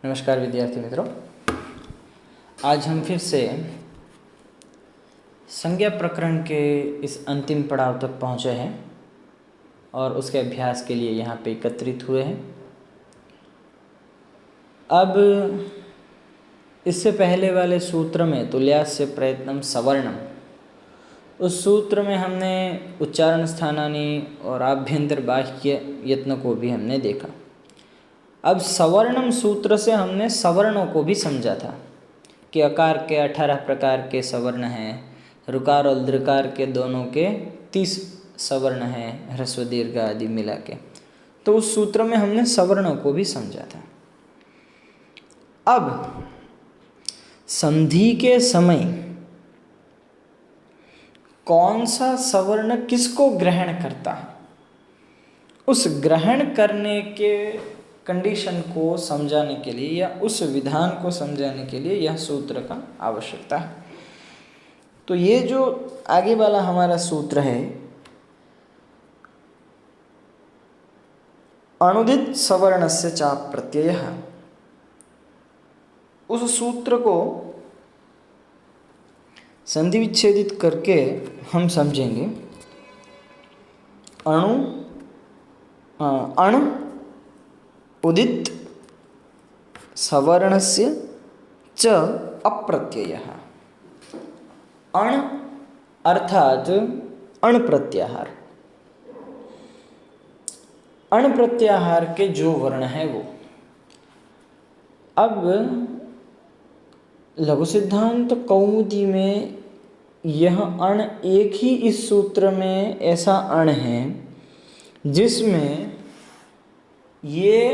नमस्कार विद्यार्थी मित्रों, आज हम फिर से संज्ञा प्रकरण के इस अंतिम पड़ाव तक पहुँचे हैं और उसके अभ्यास के लिए यहाँ पे एकत्रित हुए हैं। अब इससे पहले वाले सूत्र में तुल्यास्य प्रयत्नम सवर्णम, उस सूत्र में हमने उच्चारण स्थानानि और आभ्यंतर बाह्य यत्न को भी हमने देखा। अब सवर्णम सूत्र से हमने सवर्णों को भी समझा था कि अकार के 18 प्रकार के सवर्ण हैं, ऋकार और दृकार के दोनों के 30 सवर्ण हैं, ह्रस्व दीर्घ आदि मिला के। तो उस सूत्र में हमने सवर्णों को भी समझा था। अब संधि के समय कौन सा सवर्ण किसको ग्रहण करता है, उस ग्रहण करने के कंडीशन को समझाने के लिए या उस विधान को समझाने के लिए यह सूत्र का आवश्यकता है। तो ये जो आगे वाला हमारा सूत्र है, अनुदित सवर्णस्य चाप प्रत्ययः, उस सूत्र को संधि विच्छेदित करके हम समझेंगे। अण उदित सवर्णस्य च अप्रत्ययः। अण अर्थात अण प्रत्याहार, अण प्रत्याहार के जो वर्ण है वो। अब लघु सिद्धांत कौमुदी में यह अण एक ही इस सूत्र में ऐसा अण है जिसमें ये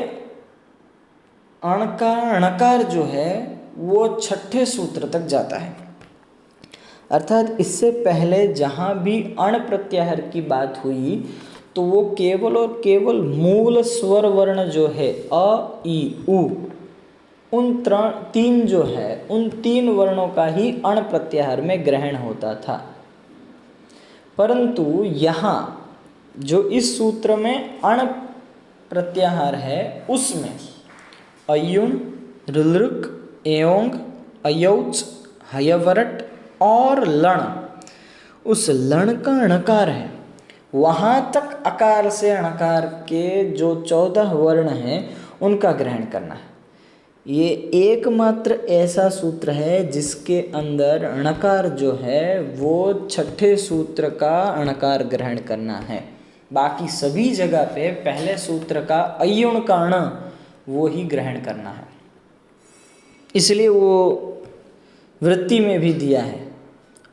अण का णकार जो है वो छठे सूत्र तक जाता है। अर्थात इससे पहले जहाँ भी अण प्रत्याहार की बात हुई तो वो केवल और केवल मूल स्वर वर्ण जो है अ, ई, उ, उन तीन जो है उन तीन वर्णों का ही अण प्रत्याहार में ग्रहण होता था। परंतु यहाँ जो इस सूत्र में अण प्रत्याहार है उसमें अयुण, ऋलृक, एओंग, अयौच, हयवरट और लण, उस लण का णकार है, वहाँ तक अकार से अणकार के जो 14 वर्ण हैं उनका ग्रहण करना है। ये एकमात्र ऐसा सूत्र है जिसके अंदर णकार जो है वो छठे सूत्र का णकार ग्रहण करना है। बाकी सभी जगह पे पहले सूत्र का अयुण का ण वो ही ग्रहण करना है। इसलिए वो वृत्ति में भी दिया है,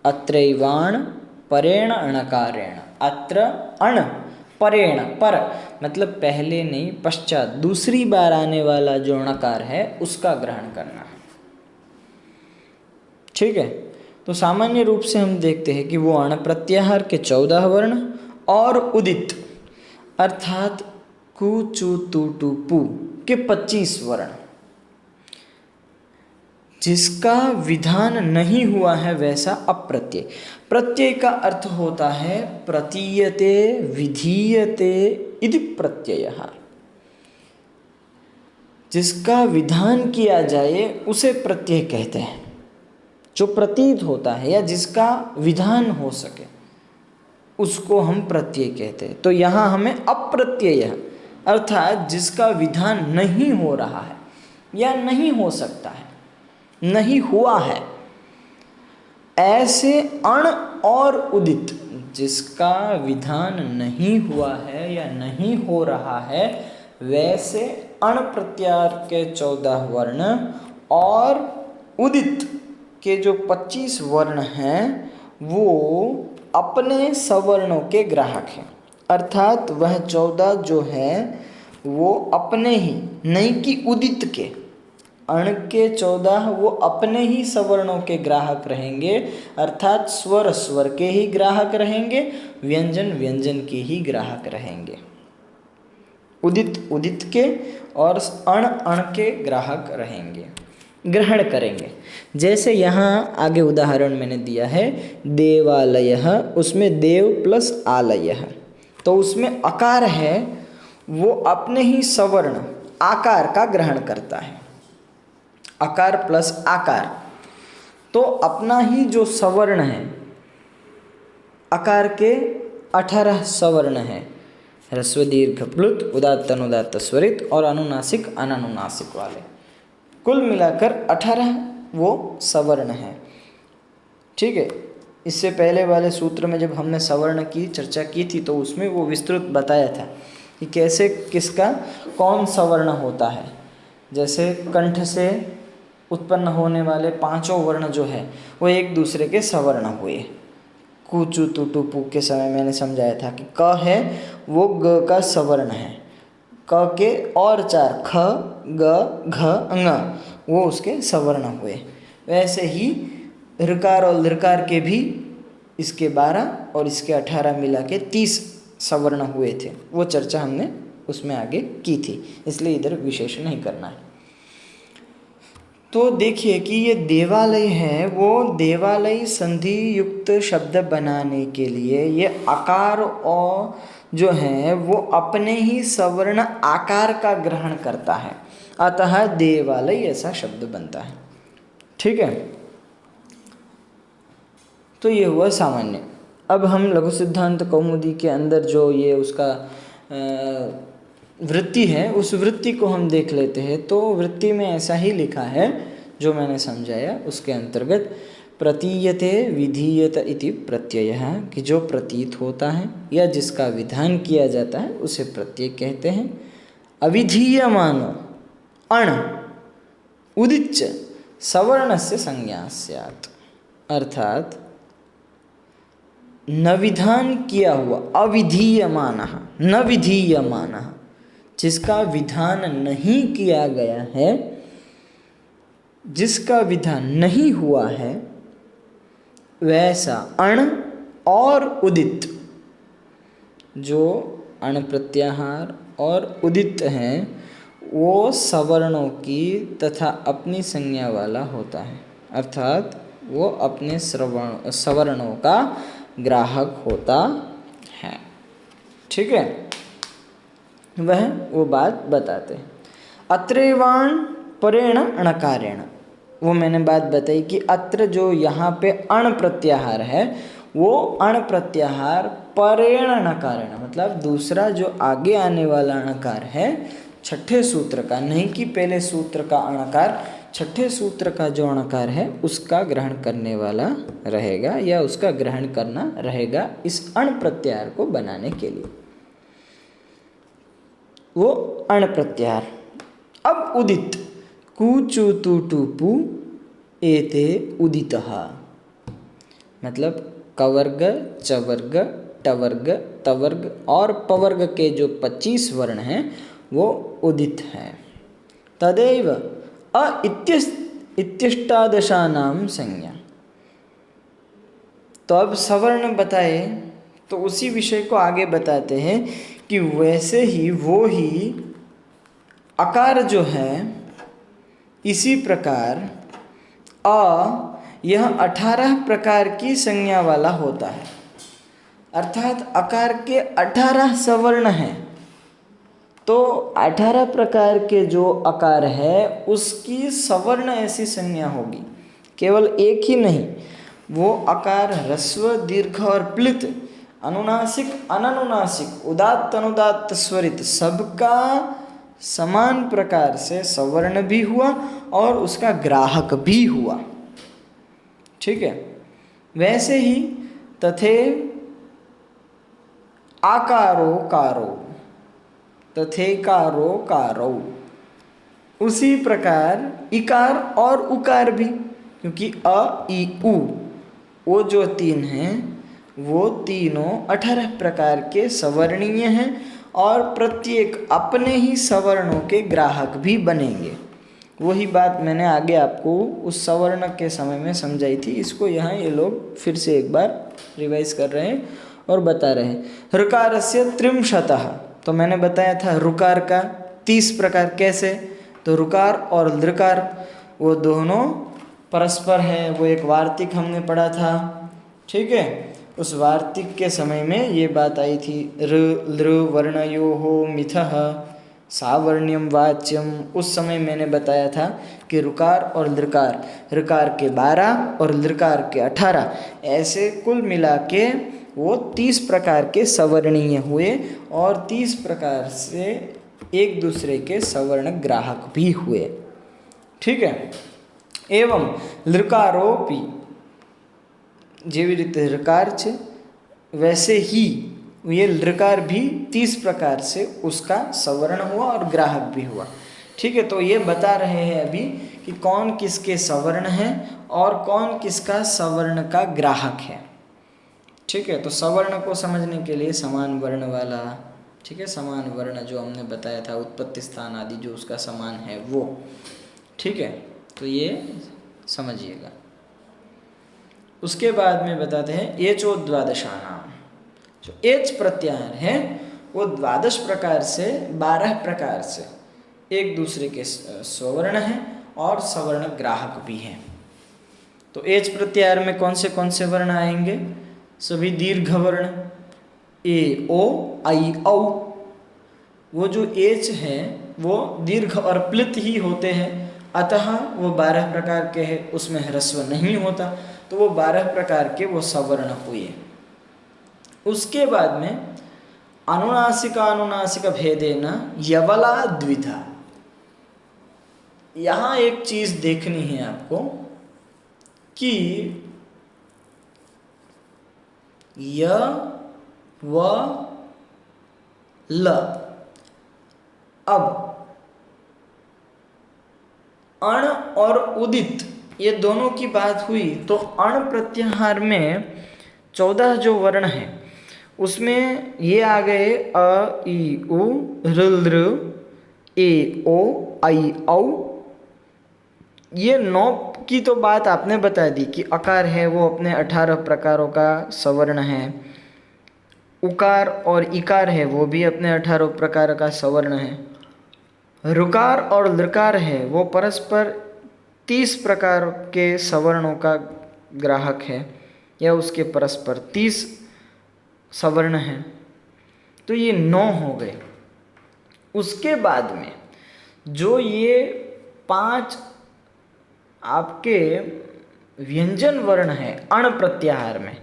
अत्रैवाण परेण अणकारेण। अत्र अण परेण, पर मतलब पहले नहीं पश्चात दूसरी बार आने वाला जो णकार है उसका ग्रहण करना है। ठीक है, तो सामान्य रूप से हम देखते हैं कि वो अण प्रत्याहार के 14 वर्ण और उदित अर्थात कु चु तु टु पु के 25 वर्ण, जिसका विधान नहीं हुआ है वैसा अप्रत्यय। प्रत्यय का अर्थ होता है प्रतीयते विधीयते इति प्रत्ययः। जिसका विधान किया जाए उसे प्रत्यय कहते हैं, जो प्रतीत होता है या जिसका विधान हो सके उसको हम प्रत्यय कहते हैं। तो यहाँ हमें अप्रत्यय अर्थात जिसका विधान नहीं हो रहा है या नहीं हो सकता है, नहीं हुआ है, ऐसे अण और उदित जिसका विधान नहीं हुआ है या नहीं हो रहा है वैसे अण प्रत्याहार के 14 वर्ण और उदित के जो 25 वर्ण हैं वो अपने सवर्णों के ग्राहक हैं। अर्थात वह 14 जो है वो अपने ही, नहीं कि उदित के, अण के 14 वो अपने ही सवर्णों के ग्राहक रहेंगे। अर्थात स्वर स्वर के ही ग्राहक रहेंगे, व्यंजन व्यंजन के ही ग्राहक रहेंगे। उदित उदित के और अण अण के ग्राहक रहेंगे, ग्रहण करेंगे। जैसे यहाँ आगे उदाहरण मैंने दिया है देवालयः, उसमें देव प्लस आलयः, तो उसमें अकार है वो अपने ही सवर्ण आकार का ग्रहण करता है। अकार प्लस आकार, तो अपना ही जो सवर्ण है, अकार के 18 सवर्ण हैं, ह्रस्व दीर्घ प्लुत, उदात्त अनुदात्त स्वरित और अनुनासिक अनानुनासिक वाले, कुल मिलाकर 18 वो सवर्ण हैं। ठीक है, इससे पहले वाले सूत्र में जब हमने सवर्ण की चर्चा की थी तो उसमें वो विस्तृत बताया था कि कैसे किसका कौन सवर्ण होता है। जैसे कंठ से उत्पन्न होने वाले 5 वर्ण जो है वो एक दूसरे के सवर्ण हुए। कु चु तु टु पु के समय मैंने समझाया था कि क है वो ग का सवर्ण है, क के और 4 ख ग घ ङ वो उसके सवर्ण हुए। वैसे ही ऋकार और लृकार के भी इसके 12 और इसके 18 मिला के 30 सवर्ण हुए थे। वो चर्चा हमने उसमें आगे की थी, इसलिए इधर विशेष नहीं करना है। तो देखिए कि ये देवालय है, वो देवालय संधि युक्त शब्द बनाने के लिए ये आकार और जो है वो अपने ही सवर्ण आकार का ग्रहण करता है, अतः देवालय ऐसा शब्द बनता है। ठीक है, तो ये हुआ सामान्य। अब हम लघु सिद्धांत कौमुदी के अंदर जो ये उसका वृत्ति है, उस वृत्ति को हम देख लेते हैं। तो वृत्ति में ऐसा ही लिखा है जो मैंने समझाया, उसके अंतर्गत प्रतीयते विधीयत इति प्रत्ययः, कि जो प्रतीत होता है या जिसका विधान किया जाता है उसे प्रत्यय कहते हैं। अविधीयमानो अण उदिच्च सवर्णस्य संज्ञा स्यात्, अर्थात न विधान किया हुआ, अविधीयमानः न विधीयमानः, जिसका विधान नहीं किया गया है, जिसका विधान नहीं हुआ है, वैसा अण और उदित, जो अण प्रत्याहार और उदित हैं वो सवर्णों की तथा अपनी संज्ञा वाला होता है, अर्थात वो अपने सवर्णों का ग्राहक होता है। ठीक है, वह वो बात बताते हैं। अत्रेवाण परेण अणकारेण, वो मैंने बात बताई कि अत्र जो यहाँ पे अण प्रत्याहार है वो अण प्रत्याहार परेण अणकारेण, मतलब दूसरा जो आगे आने वाला अणकार है छठे सूत्र का, नहीं कि पहले सूत्र का अणकार, छठे सूत्र का जो अणकार है उसका ग्रहण करने वाला रहेगा या उसका ग्रहण करना रहेगा इस अण प्रत्याहार को बनाने के लिए, वो अण प्रत्याहार। अब उदित कु चु तु टु पु एते उदितः, मतलब कवर्ग चवर्ग टवर्ग तवर्ग और पवर्ग के जो 25 वर्ण हैं वो उदित हैं। तदेव अ इत्यष्टादशानां संज्ञा। तो अब सवर्ण बताए तो उसी विषय को आगे बताते हैं कि वैसे ही वो ही अकार जो है इसी प्रकार अ यह 18 प्रकार की संज्ञा वाला होता है, अर्थात अकार के 18 सवर्ण हैं। तो 18 प्रकार के जो अकार है उसकी सवर्ण ऐसी संज्ञा होगी, केवल एक ही नहीं, वो अकार ह्रस्व दीर्घ और प्लित, अनुनासिक अनानुनासिक, उदात्त अनुदात्त स्वरित, सबका समान प्रकार से सवर्ण भी हुआ और उसका ग्राहक भी हुआ। ठीक है, वैसे ही तथे आकारो कारो तथेकारो कारो, उसी प्रकार इकार और उकार भी, क्योंकि अ इ उ वो जो 3 हैं वो तीनों 18 प्रकार के सवर्णीय हैं और प्रत्येक अपने ही सवर्णों के ग्राहक भी बनेंगे। वही बात मैंने आगे आपको उस सवर्ण के समय में समझाई थी, इसको यहाँ ये लोग फिर से एक बार रिवाइज कर रहे हैं और बता रहे हैं। ऋकारस्य त्रिंशतः, तो मैंने बताया था ऋकार का 30 प्रकार कैसे, तो ऋकार और लृकार वो दोनों परस्पर है, वो एक वार्तिक हमने पढ़ा था। ठीक है, उस वार्तिक के समय में ये बात आई थी, ऋ लृ वर्णयोः मिथः सावर्ण्यम वाच्यम, उस समय मैंने बताया था कि ऋकार और लृकार, ऋकार के 12 और लृकार के 18, ऐसे कुल मिला के वो 30 प्रकार के सवर्णीय हुए और 30 प्रकार से एक दूसरे के सवर्ण ग्राहक भी हुए। ठीक है। एवं लृकारोपि, જેવી રીતે ऋकार છે वैसे ही ये लृकार भी 30 प्रकार से उसका सवर्ण हुआ और ग्राहक भी हुआ। ठीक है। तो ये बता रहे हैं अभी कि कौन किसके सवर्ण है और कौन किसका सवर्ण का ग्राहक है। ठीक है। तो सवर्ण को समझने के लिए समान वर्ण वाला, ठीक है, समान वर्ण जो हमने बताया था, उत्पत्ति स्थान आदि जो उसका समान है वो। ठीक है। तो ये समझिएगा। उसके बाद में बताते हैं एचो द्वादशानाम, जो एच प्रत्याहार है वो 12 प्रकार से 12 प्रकार से एक दूसरे के स्वर्ण हैं और सवर्ण ग्राहक भी हैं। तो एच प्रत्याहार में कौन से वर्ण आएंगे? सभी दीर्घ वर्ण, ए ओ आई औ। वो जो एच है वो दीर्घ और प्लित ही होते हैं, अतः वो 12 प्रकार के हैं, उसमें ह्रस्व नहीं होता, तो वो 12 प्रकार के वो सवर्ण हुए। उसके बाद में अनुनासिक भेदेन यवला द्विधा। यहाँ एक चीज देखनी है आपको कि य व ल, अब अण और उदित ये दोनों की बात हुई तो अण प्रत्याहार में 14 जो वर्ण हैं उसमें ये आ गए अ ई उ ऋ लृ ए ओ आई औ। ये 9 की तो बात आपने बता दी कि अकार है वो अपने 18 प्रकारों का सवर्ण है, उकार और इकार है वो भी अपने 18 प्रकार का सवर्ण है, ऋकार और लृकार है वो परस्पर 30 प्रकार के सवर्णों का ग्राहक है या उसके परस्पर 30 सवर्ण हैं। तो ये 9 हो गए। उसके बाद में जो ये 5 आपके व्यंजन वर्ण हैं अण प्रत्याहार में,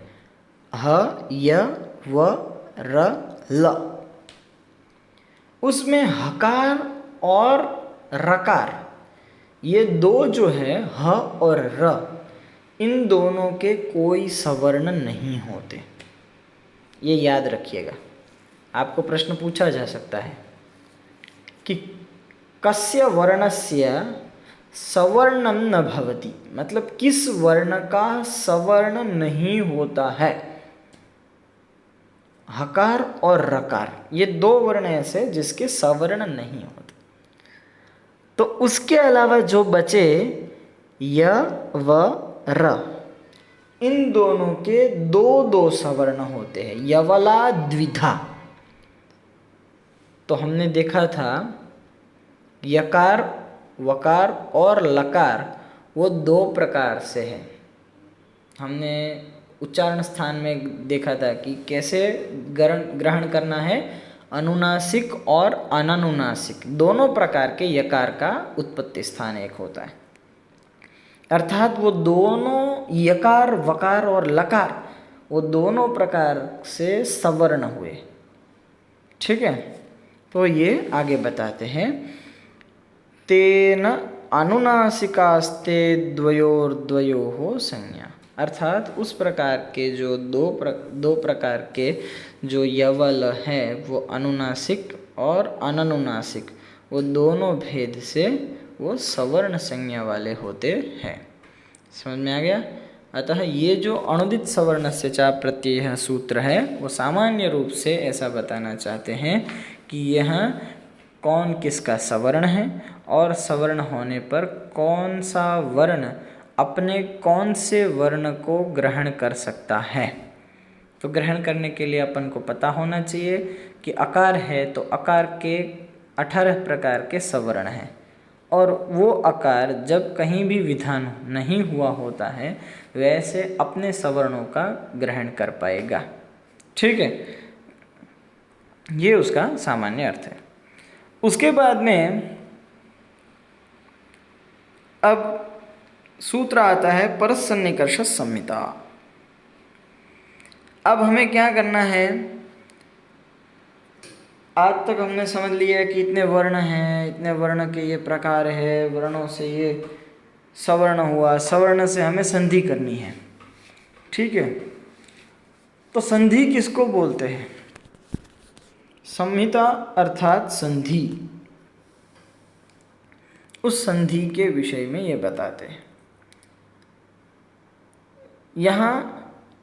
ह य व र ल, उसमें हकार और रकार ये 2 जो है ह और र, इन दोनों के कोई सवर्ण नहीं होते। ये याद रखिएगा। आपको प्रश्न पूछा जा सकता है कि कस्य वर्णस्य सवर्णम न भवति, मतलब किस वर्ण का सवर्ण नहीं होता है। हकार और रकार ये 2 वर्ण ऐसे जिसके सवर्ण नहीं होते। तो उसके अलावा जो बचे य व र, इन दोनों के 2 सवर्ण होते हैं, यवला द्विधा। तो हमने देखा था यकार, वकार और लकार वो 2 प्रकार से है। हमने उच्चारण स्थान में देखा था कि कैसे ग्रहण करना है, अनुनासिक और अननुनासिक दोनों प्रकार के यकार का उत्पत्ति स्थान एक होता है। अर्थात वो दोनों यकार, वकार और लकार वो दोनों प्रकार से सवर्ण हुए। ठीक है। तो ये आगे बताते हैं, तेन अनुनासिकास्ते द्वयोर्द्वयोः संज्ञा, अर्थात उस प्रकार के जो 2 प्रकार के जो यवल है वो अनुनासिक और अननुनासिक वो दोनों भेद से वो सवर्ण संज्ञा वाले होते हैं। समझ में आ गया। अतः ये जो अणुदित सवर्ण से चा प्रत्यय सूत्र है वो सामान्य रूप से ऐसा बताना चाहते हैं कि यह कौन किसका सवर्ण है और सवर्ण होने पर कौन सा वर्ण अपने कौन से वर्ण को ग्रहण कर सकता है। तो ग्रहण करने के लिए अपन को पता होना चाहिए कि अकार है तो अकार के 18 प्रकार के सवर्ण हैं और वो अकार जब कहीं भी विधान नहीं हुआ होता है वैसे अपने सवर्णों का ग्रहण कर पाएगा। ठीक है। ये उसका सामान्य अर्थ है। उसके बाद में अब सूत्र आता है परसन्निकर्ष संहिता। अब हमें क्या करना है, आज तक हमने समझ लिया कि इतने वर्ण हैं, इतने वर्ण के ये प्रकार है, वर्णों से ये सवर्ण हुआ, सवर्ण से हमें संधि करनी है। ठीक है, तो संधि किसको बोलते हैं? संहिता अर्थात संधि, उस संधि के विषय में ये बताते हैं। यहाँ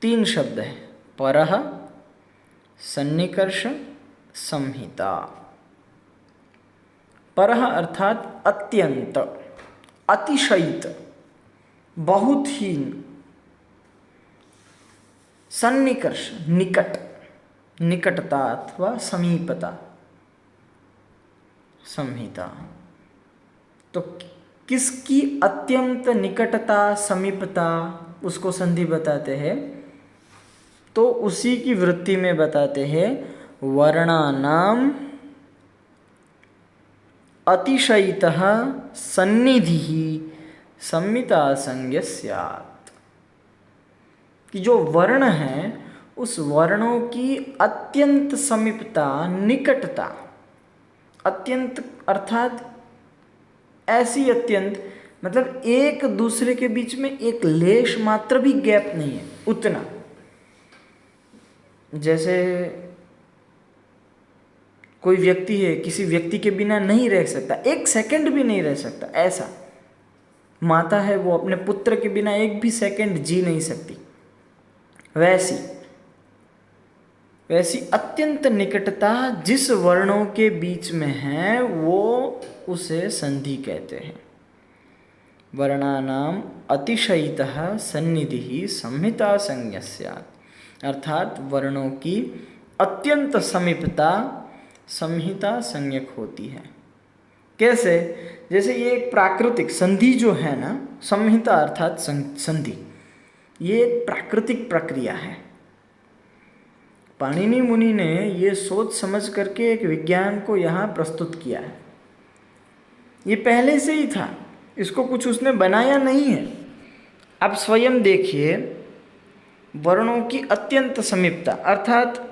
3 शब्द हैं, परः, सन्निकर्ष, संहिता। परः अर्थात अत्यंत, अतिशयित, बहुत ही, सन्निकर्ष निकट, निकटता अथवा समीपता, संहिता। तो किसकी अत्यंत निकटता, समीपता, उसको संधि बताते हैं। तो उसी की वृत्ति में बताते हैं, वर्णानाम अतिशयितः सन्निधिः संहिता संज्ञ स्यात्। कि जो वर्ण हैं उस वर्णों की अत्यंत समीपता, निकटता, अत्यंत अर्थात ऐसी अत्यंत, मतलब एक दूसरे के बीच में एक लेश मात्र भी गैप नहीं है, उतना। जैसे कोई व्यक्ति है, किसी व्यक्ति के बिना नहीं रह सकता, 1 सेकंड भी नहीं रह सकता, ऐसा। माता है, वो अपने पुत्र के बिना 1 भी सेकंड जी नहीं सकती। वैसी अत्यंत निकटता जिस वर्णों के बीच में है वो उसे संधि कहते हैं। वर्णानाम अतिशयितः सन्निधिः संहिता संज्ञा स्यात्। अर्थात वर्णों की अत्यंत समीपता संहिता संज्ञक होती है। कैसे? जैसे ये एक प्राकृतिक संधि जो है ना, संहिता अर्थात संधि, ये एक प्राकृतिक प्रक्रिया है। पाणिनि मुनि ने ये सोच समझ करके एक विज्ञान को यहाँ प्रस्तुत किया है। ये पहले से ही था, इसको कुछ उसने बनाया नहीं है। आप स्वयं देखिए, वर्णों की अत्यंत समीपता अर्थात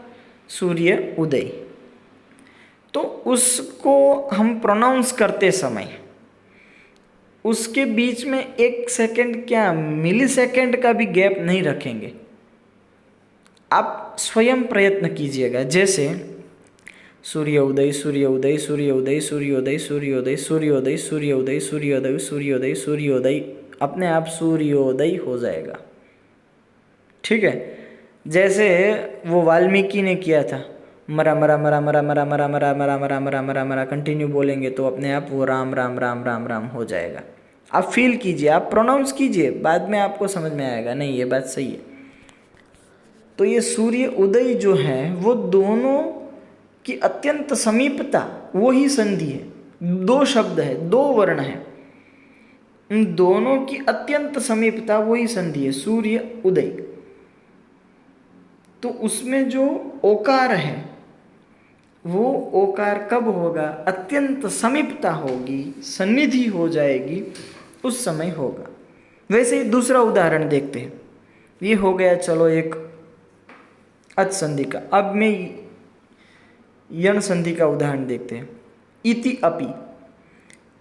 सूर्य उदय, तो उसको हम प्रोनाउंस करते समय उसके बीच में 1 सेकंड क्या, मिली सेकंड का भी गैप नहीं रखेंगे। आप स्वयं प्रयत्न कीजिएगा। जैसे सूर्योदय सूर्योदय सूर्योदय सूर्योदय सूर्योदय सूर्योदय सूर्योदय सूर्योदय सूर्योदय सूर्योदय, अपने आप सूर्योदय हो जाएगा। ठीक है, जैसे वो वाल्मीकि ने किया था, मरा मरा मरा मरा मरा मरा मरा मरा मरा मरा मरा मरा, कंटिन्यू बोलेंगे तो अपने आप वो राम राम राम राम राम हो जाएगा। आप फील कीजिए, आप प्रोनाउंस कीजिए, बाद में आपको समझ में आएगा, नहीं ये बात सही है। तो ये सूर्य उदय जो है वो दोनों की अत्यंत समीपता, वो ही संधि है। 2 शब्द है, 2 वर्ण है, इन दोनों की अत्यंत समीपता वही संधि है, सूर्य उदय। तो उसमें जो ओकार है वो ओकार कब होगा? अत्यंत समीपता होगी, सन्निधि हो जाएगी, उस समय होगा। वैसे ही दूसरा उदाहरण देखते हैं। ये हो गया चलो एक अच संधि का। अब मैं यण संधि का उदाहरण देखते हैं। इति अपि,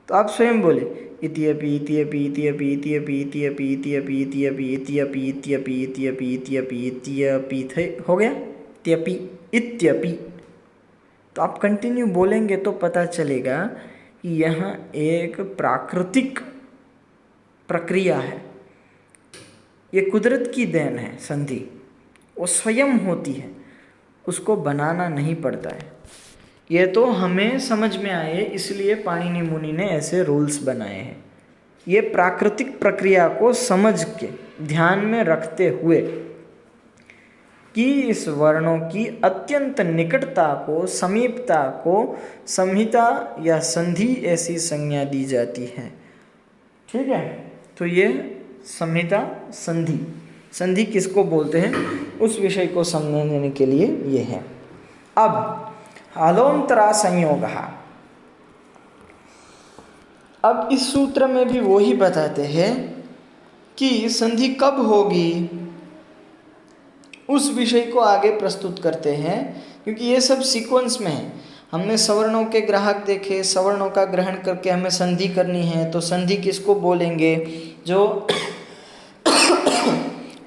तो आप स्वयं बोले इति अपि इति अपि इति अपि इति अपि इति अपि इति अपि इति अपि इति अपि इति अपि इति अपि इति अपि इति अपि थे, हो गया इत्यपि इत्यपि। तो आप कंटिन्यू बोलेंगे तो पता चलेगा कि यहाँ एक प्राकृतिक प्रक्रिया है, ये कुदरत की देन है। संधि वो स्वयं होती है, उसको बनाना नहीं पड़ता है। ये तो हमें समझ में आए इसलिए पाणिनि मुनि ने ऐसे रूल्स बनाए हैं। ये प्राकृतिक प्रक्रिया को समझ के ध्यान में रखते हुए कि इस वर्णों की अत्यंत निकटता को, समीपता को संहिता या संधि ऐसी संज्ञा दी जाती है। ठीक है, तो ये संहिता संधि, संधि किसको बोलते हैं उस विषय को समझने के लिए ये है। अब हलोंतरा संयोगः, अब इस सूत्र में भी वही बताते हैं कि संधि कब होगी, उस विषय को आगे प्रस्तुत करते हैं, क्योंकि ये सब सीक्वेंस में है। हमने सवर्णों के ग्राहक देखे, सवर्णों का ग्रहण करके हमें संधि करनी है, तो संधि किसको बोलेंगे? जो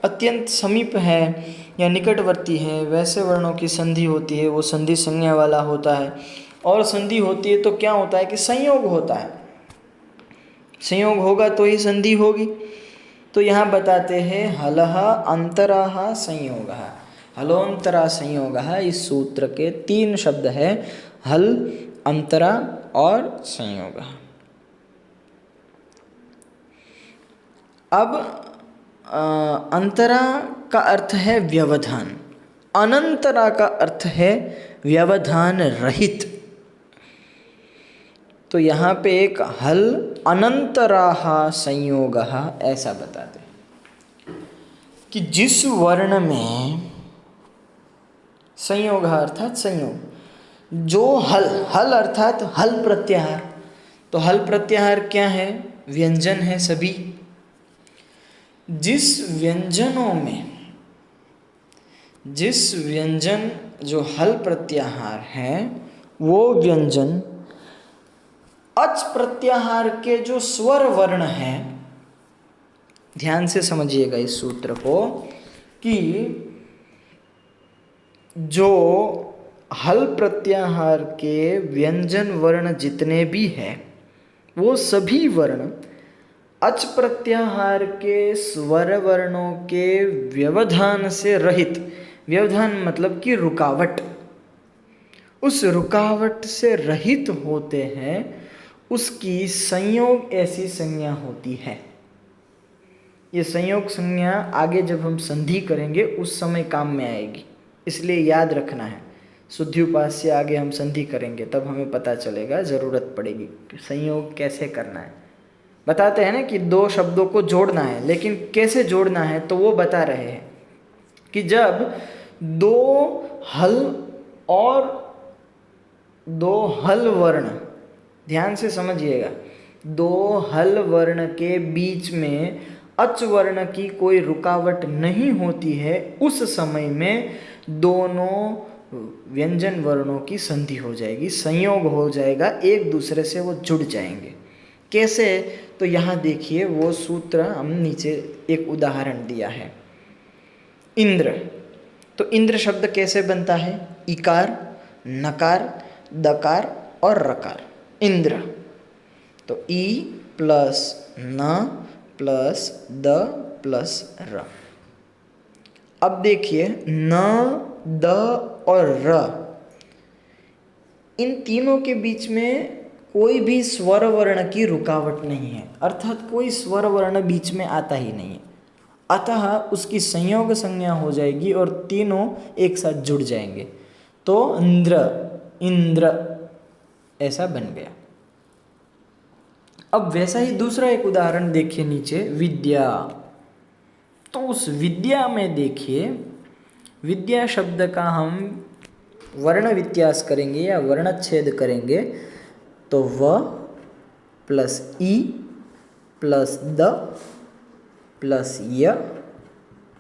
अत्यंत समीप है या निकटवर्ती है वैसे वर्णों की संधि होती है, वो संधि संज्ञा वाला होता है। और संधि होती है तो क्या होता है कि संयोग होता है, संयोग होगा तो ही संधि होगी। तो यहाँ बताते हैं हलः अंतरः संयोगः, हलोंतरा संयोगः। इस सूत्र के 3 शब्द हैं, हल, अंतरा और संयोगः। अब अंतरा का अर्थ है व्यवधान, अनंतरा का अर्थ है व्यवधान रहित। तो यहाँ पे एक हल अनंतराः संयोगः ऐसा बताते हैं कि जिस वर्ण में संयोग अर्थात संयोग, जो हल, हल अर्थात हल प्रत्याहार। तो हल प्रत्याहार क्या है? व्यंजन है सभी। जिस व्यंजनों में, जिस व्यंजन जो हल प्रत्याहार है वो व्यंजन अच प्रत्याहार के जो स्वर वर्ण हैं, ध्यान से समझिएगा इस सूत्र को, कि जो हल प्रत्याहार के व्यंजन वर्ण जितने भी हैं वो सभी वर्ण अच प्रत्याहार के स्वर वर्णों के व्यवधान से रहित, व्यवधान मतलब कि रुकावट, उस रुकावट से रहित होते हैं, उसकी संयोग ऐसी संज्ञा होती है। ये संयोग संज्ञा आगे जब हम संधि करेंगे उस समय काम में आएगी, इसलिए याद रखना है। शुद्ध्युपास्य आगे हम संधि करेंगे तब हमें पता चलेगा, ज़रूरत पड़ेगी कि संयोग कैसे करना है। बताते हैं ना कि 2 शब्दों को जोड़ना है, लेकिन कैसे जोड़ना है तो वो बता रहे हैं कि जब 2 हल और 2 हल वर्ण, ध्यान से समझिएगा, 2 हल वर्ण के बीच में अच वर्ण की कोई रुकावट नहीं होती है, उस समय में दोनों व्यंजन वर्णों की संधि हो जाएगी, संयोग हो जाएगा, एक दूसरे से वो जुड़ जाएंगे। कैसे? तो यहाँ देखिए वो सूत्र हम नीचे एक उदाहरण दिया है। इंद्र, तो इंद्र शब्द कैसे बनता है? इकार, नकार, दकार और रकार, इंद्र। तो ई प्लस न प्लस द प्लस र। अब देखिए न, द और र, इन तीनों के बीच में कोई भी स्वर वर्ण की रुकावट नहीं है, अर्थात कोई स्वर वर्ण बीच में आता ही नहीं है, अतः उसकी संयोग संज्ञा हो जाएगी और तीनों एक साथ जुड़ जाएंगे, तो इंद्र, इंद्र ऐसा बन गया। अब वैसा ही दूसरा एक उदाहरण देखिए नीचे, विद्या। तो उस विद्या में देखिए, विद्या शब्द का हम वर्ण व्यत्यास करेंगे या वर्णच्छेद करेंगे तो व plus E plus the plus य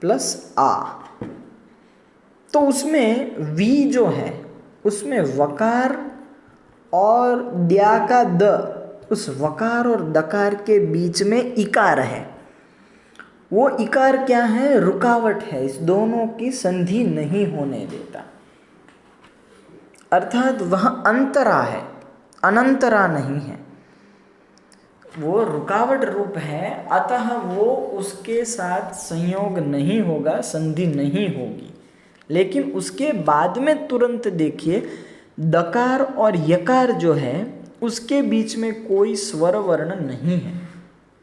प्लस आ। तो उसमें वी जो है उसमें वकार और द्या का द, उस वकार और दकार के बीच में इकार है। वो इकार क्या है? रुकावट है, इस दोनों की संधि नहीं होने देता, अर्थात वह अंतरा है, अनंतरा नहीं है, वो रुकावट रूप है, अतः वो उसके साथ संयोग नहीं होगा, संधि नहीं होगी। लेकिन उसके बाद में तुरंत देखिए दकार और यकार जो है उसके बीच में कोई स्वर वर्ण नहीं है,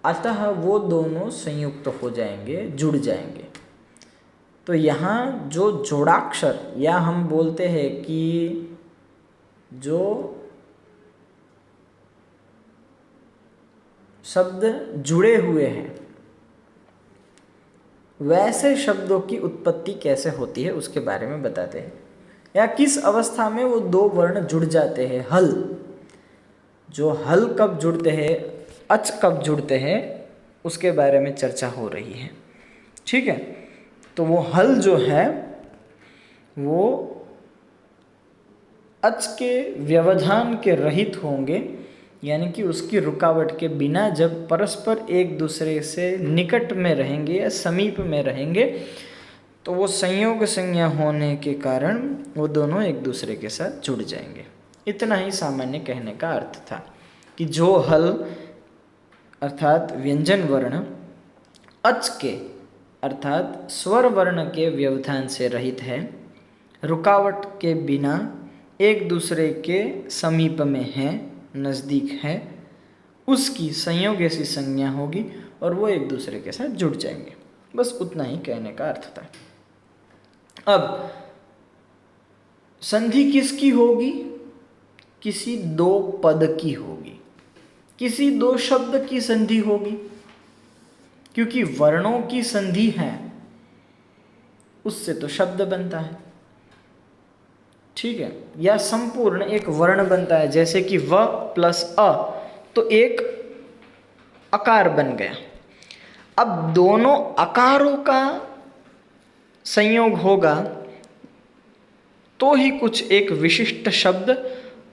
अतः वो दोनों संयुक्त हो जाएंगे, जुड़ जाएंगे। तो यहाँ जो जोड़ाक्षर या हम बोलते हैं कि जो शब्द जुड़े हुए हैं वैसे शब्दों की उत्पत्ति कैसे होती है उसके बारे में बताते हैं, या किस अवस्था में वो 2 वर्ण जुड़ जाते हैं। हल, जो हल कब जुड़ते हैं अच कब जुड़ते हैं उसके बारे में चर्चा हो रही है। ठीक है, तो वो हल जो है वो अच के व्यवधान के रहित होंगे, यानी कि उसकी रुकावट के बिना जब परस्पर एक दूसरे से निकट में रहेंगे या समीप में रहेंगे तो वो संयोग संज्ञा होने के कारण वो दोनों एक दूसरे के साथ जुड़ जाएंगे। इतना ही सामान्य कहने का अर्थ था कि जो हल अर्थात व्यंजन वर्ण अच के अर्थात स्वर वर्ण के व्यवधान से रहित है, रुकावट के बिना एक दूसरे के समीप में है, नज़दीक है, उसकी संयोग ऐसी संज्ञा होगी और वो एक दूसरे के साथ जुड़ जाएंगे। बस उतना ही कहने का अर्थ था। अब संधि किसकी होगी? किसी दो पद की होगी, किसी दो शब्द की संधि होगी, क्योंकि वर्णों की संधि है उससे तो शब्द बनता है। ठीक है, या संपूर्ण एक वर्ण बनता है, जैसे कि व प्लस अ तो एक अकार बन गया। अब दोनों अकारों का संयोग होगा तो ही कुछ एक विशिष्ट शब्द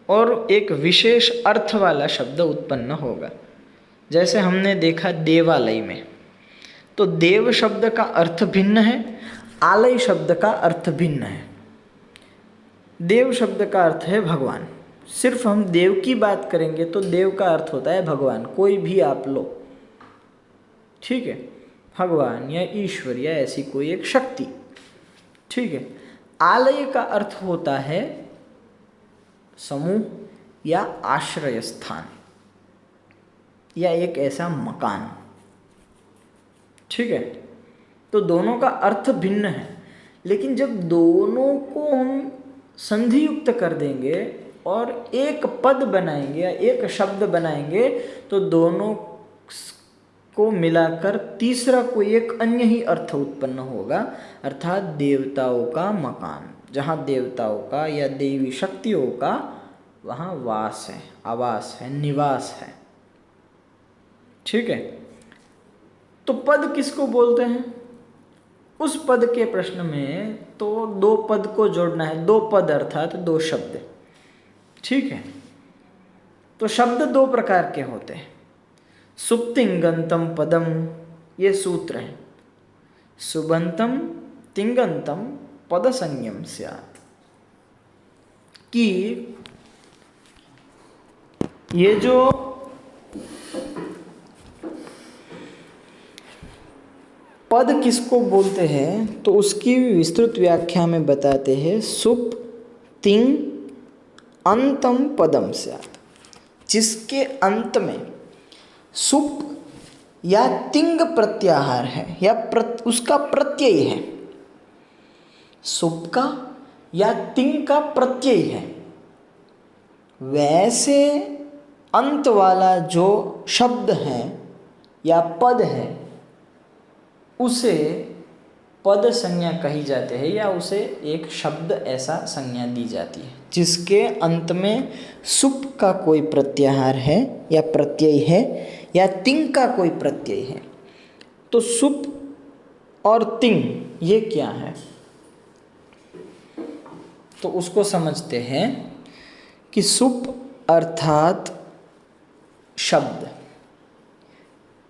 और एक विशेष अर्थ वाला शब्द उत्पन्न होगा। जैसे हमने देखा देवालय में, तो देव शब्द का अर्थ भिन्न है, आलय शब्द का अर्थ भिन्न है। देव शब्द का अर्थ है भगवान। सिर्फ हम देव की बात करेंगे तो देव का अर्थ होता है भगवान, कोई भी आप लो। ठीक है, भगवान या ईश्वर या ऐसी कोई एक शक्ति। ठीक है, आलय का अर्थ होता है समूह या आश्रय स्थान या एक ऐसा मकान। ठीक है, तो दोनों का अर्थ भिन्न है, लेकिन जब दोनों को हम संधि युक्त कर देंगे और एक पद बनाएंगे या एक शब्द बनाएंगे तो दोनों को मिलाकर तीसरा कोई एक अन्य ही अर्थ उत्पन्न होगा, अर्थात देवताओं का मकान। जहाँ देवताओं का या देवी शक्तियों का वहाँ वास है, आवास है, निवास है। ठीक है, तो पद किसको बोलते हैं? उस पद के प्रश्न में तो दो पद को जोड़ना है, दो पद अर्थात दो शब्द। ठीक है, तो शब्द दो प्रकार के होते हैं। सुप्तिंगंतम पदम, ये सूत्र है। सुबंतम तिंगंतम पद संयम स्यात्, कि ये जो पद किसको बोलते हैं तो उसकी विस्तृत व्याख्या में बताते हैं सुप तिंग अंतम पदम स्यात्, जिसके अंत में सुप या तिंग प्रत्याहार है या उसका प्रत्यय है, सुप का या तिंग का प्रत्यय है, वैसे अंत वाला जो शब्द है या पद है उसे पद संज्ञा कही जाते हैं, या उसे एक शब्द ऐसा संज्ञा दी जाती है जिसके अंत में सुप का कोई प्रत्याहार है या प्रत्यय है या तिंग का कोई प्रत्यय है। तो सुप और तिंग ये क्या है, तो उसको समझते हैं कि सुप अर्थात शब्द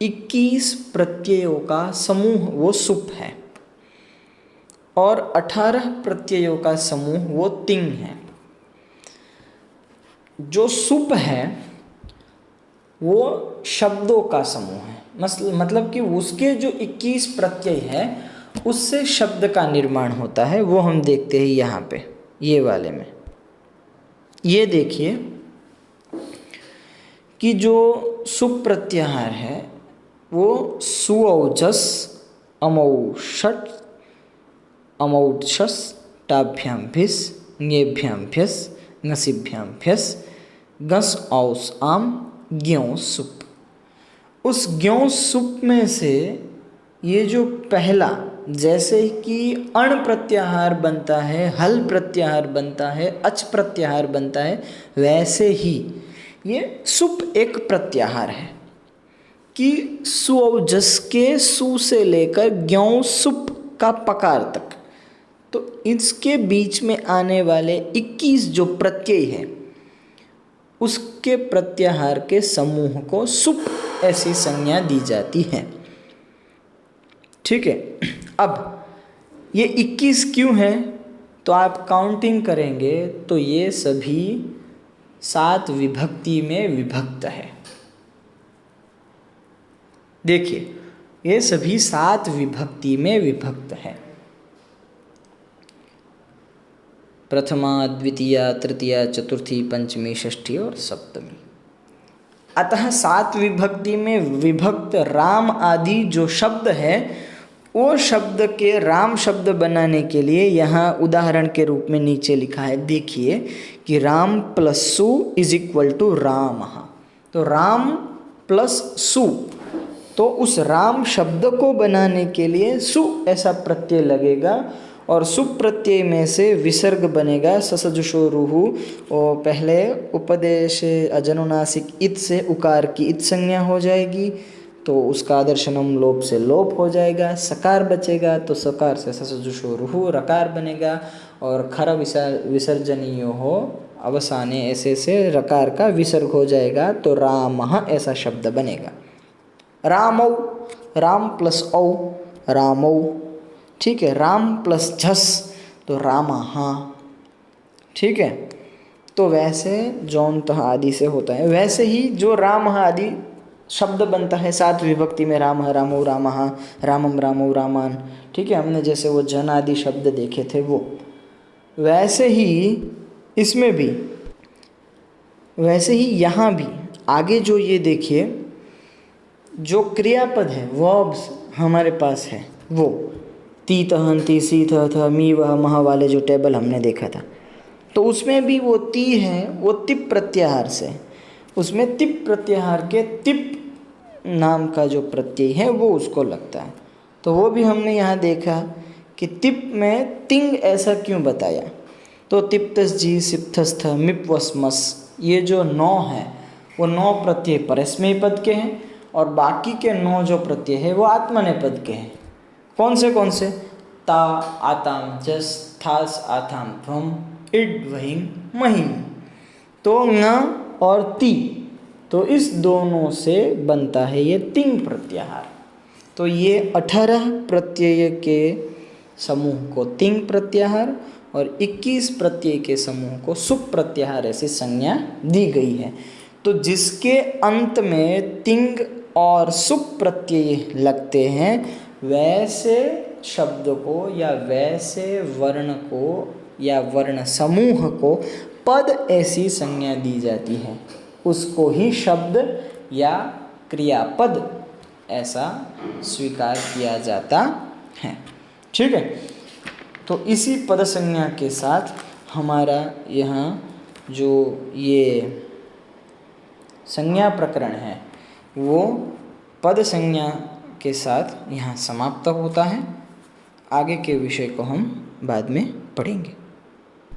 21 प्रत्ययों का समूह वो सुप है और 18 प्रत्ययों का समूह वो तिंग है। जो सुप है वो शब्दों का समूह है, मतलब कि उसके जो 21 प्रत्यय है उससे शब्द का निर्माण होता है। वो हम देखते हैं यहाँ पे ये वाले में। ये देखिए कि जो सुप प्रत्याहार है वो सुऔजस अमौषट अमौक्षस टाभ्याम भिस ङेभ्याम भ्यस ङसिभ्याम भ्यस गस औस आम ज्ञों सुप। उस ज्ञों सुप में से ये जो पहला, जैसे कि अण प्रत्याहार बनता है, हल प्रत्याहार बनता है, अच प्रत्याहार बनता है, वैसे ही ये सुप एक प्रत्याहार है। कि सुअवजस के सु से लेकर ज्ञौ सुप का पकार तक, तो इसके बीच में आने वाले 21 जो प्रत्यय है उसके प्रत्याहार के समूह को सुप ऐसी संज्ञा दी जाती है। ठीक है। अब ये 21 क्यों है, तो आप काउंटिंग करेंगे तो ये सभी 7 विभक्ति में विभक्त है। देखिए ये सभी 7 विभक्ति में विभक्त है। प्रथमा, द्वितीया, तृतीया, चतुर्थी, पंचमी, षष्ठी और सप्तमी। अतः 7 विभक्ति में विभक्त राम आदि जो शब्द है वो शब्द के राम शब्द बनाने के लिए यहाँ उदाहरण के रूप में नीचे लिखा है। देखिए कि राम प्लस सु इज इक्वल टू राम। तो राम प्लस सु, तो उस राम शब्द को बनाने के लिए सु ऐसा प्रत्यय लगेगा और सु प्रत्यय में से विसर्ग बनेगा ससजुषो रुहु, और पहले उपदेश अजनुनासिक इत से उकार की इत संज्ञा हो जाएगी, तो उसका आदर्शनम लोप से लोप हो जाएगा। सकार बचेगा तो सकार से ससजुषो रुहु रकार बनेगा, और खर विसर्जनीयो हो अवसाने ऐसे से रकार का विसर्ग हो जाएगा, तो रामः ऐसा शब्द बनेगा। रामौ, राम प्लस औ रामौ। ठीक है। राम प्लस झस तो रामः। ठीक है। तो वैसे जौनतः आदि से होता है, वैसे ही जो राम आदि शब्द बनता है 7 विभक्ति में, राम, रामौ, रामः, रामम, रामौ, रामान। ठीक है। हमने जैसे वो जन आदि शब्द देखे थे वो, वैसे ही इसमें भी, वैसे ही यहाँ भी आगे जो ये देखिए जो क्रियापद है वर्ब्स हमारे पास है, वो तीत हंति सीथ थ मी वह मह वाले जो टेबल हमने देखा था, तो उसमें भी वो ती है वो तिप प्रत्याहार से, उसमें तिप प्रत्याहार के तिप नाम का जो प्रत्यय है वो उसको लगता है। तो वो भी हमने यहाँ देखा कि तिप में तिंग ऐसा क्यों बताया, तो तिप्तस जी सिप्थस्थ मिप वस्मस, ये जो 9 है वो 9 प्रत्यय परस्मय पद के हैं और बाकी के 9 जो प्रत्यय है वो आत्मनेपद के हैं। कौन से? ता आताम जस थास आथाम ध्वम इड वहिम महिम। तो न और ती, तो इस दोनों से बनता है ये तिंग प्रत्याहार। तो ये 18 प्रत्यय के समूह को तिंग प्रत्याहार और 21 प्रत्यय के समूह को सुप प्रत्याहार ऐसी संज्ञा दी गई है। तो जिसके अंत में तिंग और सुप प्रत्यय लगते हैं वैसे शब्द को या वैसे वर्ण को या वर्ण समूह को पद ऐसी संज्ञा दी जाती है, उसको ही शब्द या क्रियापद ऐसा स्वीकार किया जाता है। ठीक है। तो इसी पद संज्ञा के साथ हमारा यहाँ जो ये संज्ञा प्रकरण है वो पद संज्ञा के साथ यहाँ समाप्त होता है। आगे के विषय को हम बाद में पढ़ेंगे।